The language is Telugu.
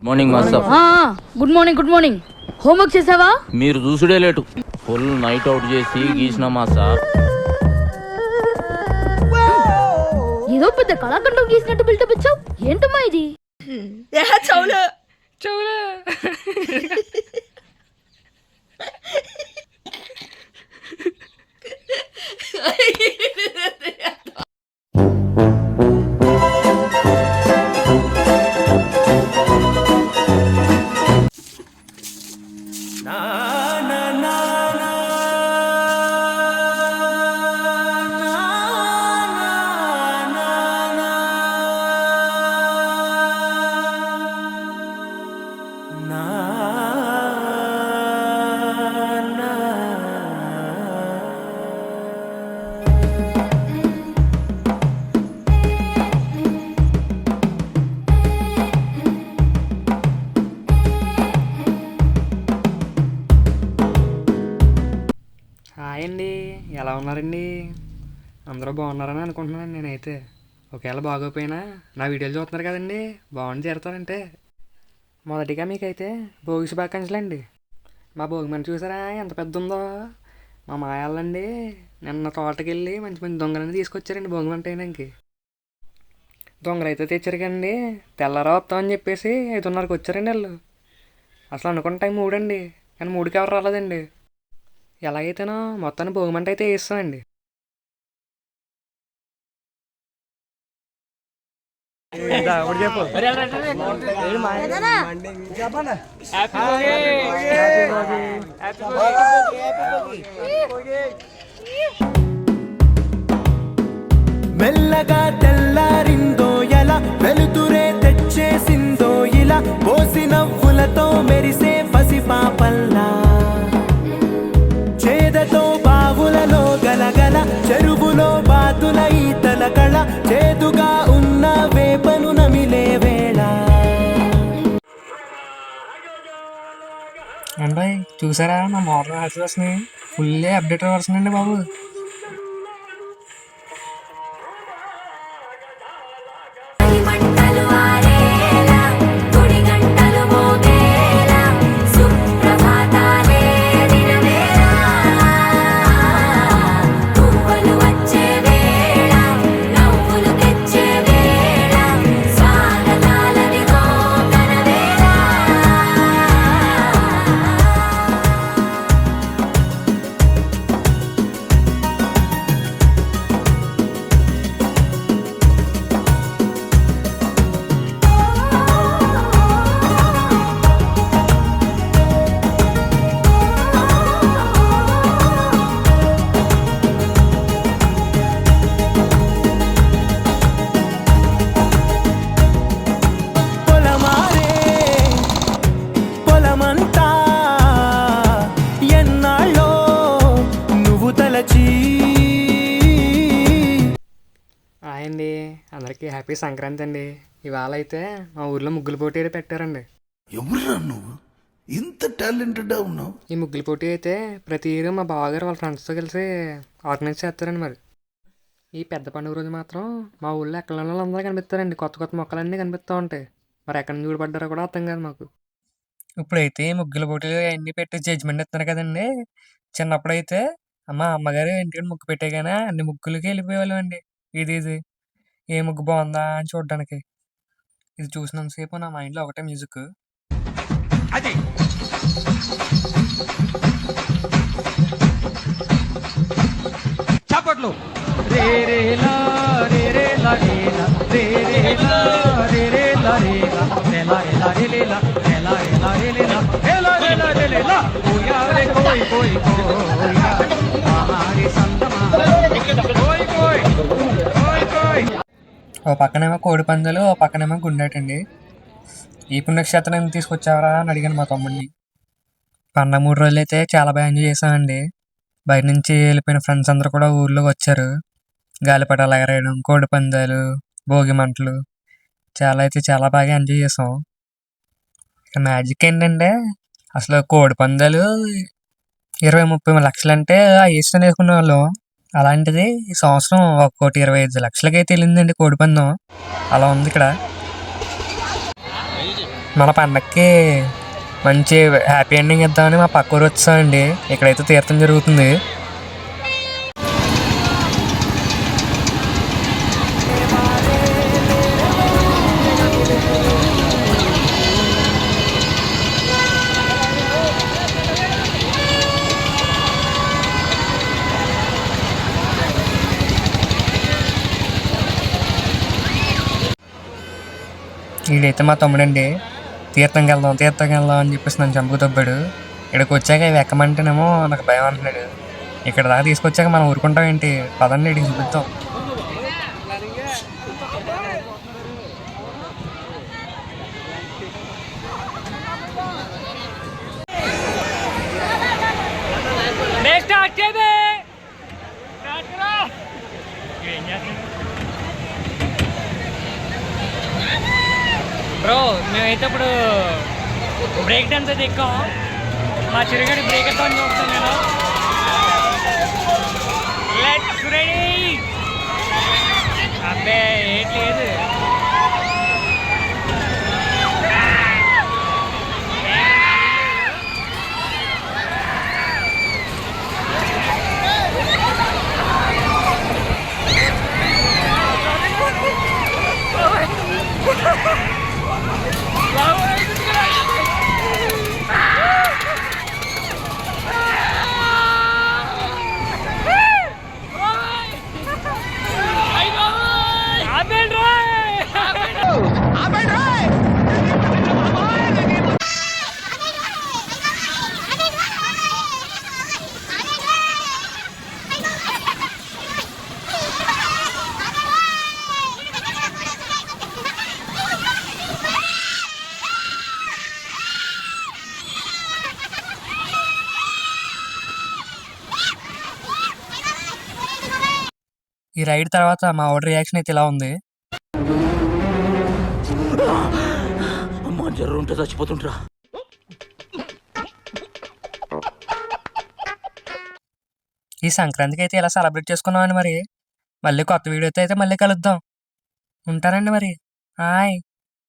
Morning master. Good morning. Good morning. Homework చేసావా? మీరు చూసుడే లేటు. ఫుల్ నైట్ అవుట్ చేసి గీసిన మాస్టర్. ఏదో పెద్ద కళాఖండం గీసినట్టు బిల్డప్ ఇచ్చావు. ఏంటమ్మా ఇది? చౌలే హాయ్ అండి, ఎలా ఉన్నారండి? అందరూ బాగున్నారని అనుకుంటున్నాను నేనైతే. ఒకవేళ బాగోపోయినా నా వీడియోలు చూస్తున్నారు కదండి, బాగుండి చేరుతారంటే. మొదటిగా మీకైతే భోగి శుభాకాంక్షలు అండి. మా భోగి మంట చూసారా ఎంత పెద్ద ఉందో? మా మాయాలండి నిన్న తోటకి వెళ్ళి మంచి మంచి దొంగలని తీసుకొచ్చారండి భోగి మంట అయినాకి. దొంగలు అయితే తెచ్చారు కండి, తెల్లారా వస్తామని చెప్పేసి 5:30కి వచ్చారండి వాళ్ళు. అసలు అనుకున్న టైం 3 అండి, కానీ 3కి ఎవరు రాలేదండి. ఎలాగైతేనో మొత్తాన్ని భోగిమంట అయితే వేస్తానండి. మెల్లగా తెల్లారిందో ఎలా, వెలుతురే తెచ్చేసిందో ఇలా, పోసి నవ్వులతో మెరిసే పసిపాపల్లా, చేదతో బావులలో గలగల, చెరువులో బాతుల ఈతల కళ, చేదుగా ఉన్న వేపను నమిలే వేళ. అంటే చూసారా నా మోడల్ హార్ట్ని? ఫుల్లీ అప్డేట్ వర్షన్ అండి బాబు. అండి అందరికీ హ్యాపీ సంక్రాంతి అండి. ఇవాళ అయితే మా ఊర్లో ముగ్గుల పోటీ అయితే పెట్టారండి. ఎవరురా నువ్వు ఇంత టాలెంటెడ్ ఉన్నావు? ఈ ముగ్గుల పోటీ అయితే ప్రతి ఇయర్ మా బావగారు వాళ్ళ ఫ్రెండ్స్తో కలిసి ఆర్గనైజ్ చేస్తారండి. మరి ఈ పెద్ద పండుగ రోజు మాత్రం మా ఊళ్ళో ఎక్కడ అందరూ కనిపిస్తారండి. కొత్త కొత్త మొక్కలన్నీ కనిపిస్తూ ఉంటాయి. మరి ఎక్కడ నుంచి చూడబడ్డారో కూడా అర్థం కాదు మాకు. ఇప్పుడైతే ముగ్గుల పోటీలు అన్నీ పెట్టి జడ్జిమెంట్ ఇస్తున్నారు కదండి. చిన్నప్పుడైతే అమ్మగారు ఇంటికి ముగ్గు పెట్టేగానే అన్ని ముగ్గులకి వెళ్ళిపోయేవాళ్ళం అండి. ఇది ఏ ముగ్గు బాగుందా అని చూడడానికి. ఇది చూసినంతసేపు నా మైండ్లో ఒకటే మ్యూజిక్. చప్పట్లు. రే రే లా రే రే లా రే లా రే రే లా రే రే లా రే లా రే లా రే లా రే లా రే లా రే లా రే లా రే లా రే లా రే లా ఓయా రే కోయ్ కోయ్ కోయా హమారే సంతమా కోయ్ కోయ్ కోయ్ కోయ్. ఓ పక్కనేమో కోడి పందాలు, ఓ పక్కనేమో గుండేటండి. ఈ పుణ్యక్షేత్రం తీసుకొచ్చావరా అని అడిగాను మా తమ్ముడిని. పండగ 3 రోజులు అయితే చాలా బాగా ఎంజాయ్ చేసామండి. బయట నుంచి వెళ్ళిపోయిన ఫ్రెండ్స్ అందరూ కూడా ఊర్లోకి వచ్చారు. గాలిపటాలు ఎగరేయడం, కోడి పందాలు, భోగి మంటలు చాలా బాగా ఎంజాయ్ చేసాం. ఇక మ్యాజిక్ ఏంటంటే అసలు కోడి పందాలు 20-30 లక్షలు అంటే ఇష్టం వేసుకునే వాళ్ళం. అలాంటిది ఈ సంవత్సరం 1,25,00,000కి అయితే వెళ్ళిందండి కోడి పందెం. అలా ఉంది ఇక్కడ. మన పండక్కి మంచి హ్యాపీ ఎండింగ్ ఇద్దామని మా పక్క ఊరు వచ్చామండి. ఇక్కడైతే తీర్థం జరుగుతుంది. వీడైతే మా తమ్ముడండి. తీర్థంకి వెళ్దాం అని చెప్పేసి నన్ను చంపుకు తప్పాడు. ఇక్కడికి వచ్చాక ఇవి ఎక్కమంటేనేమో నాకు భయం అంటున్నాడు. ఇక్కడ దాకా తీసుకొచ్చాక మనం ఊరుకుంటాం ఏంటి? పదండి ఇడికి చూపిద్దాం. బ్రో మేమైతే ఇప్పుడు బ్రేక్ డాన్స్ అయితే ఎక్కాం. మా చిరుగడి బ్రేక్ ఎత్తామని చూస్తాను నేను. Let's ready. అబ్బే ఏంటి లేదు. ఈ రైడ్ తర్వాత మా వాడి రియాక్షన్ అయితే ఇలా ఉంది. అమ్మా జర్రు ఉంటే చచ్చిపోతుంటరా. ఈ సంక్రాంతికి అయితే ఇలా సెలబ్రేట్ చేసుకున్నామని మరి. మళ్ళీ కొత్త వీడియోతో అయితే మళ్ళీ కలుద్దాం. ఉంటానండి మరి. హాయ్.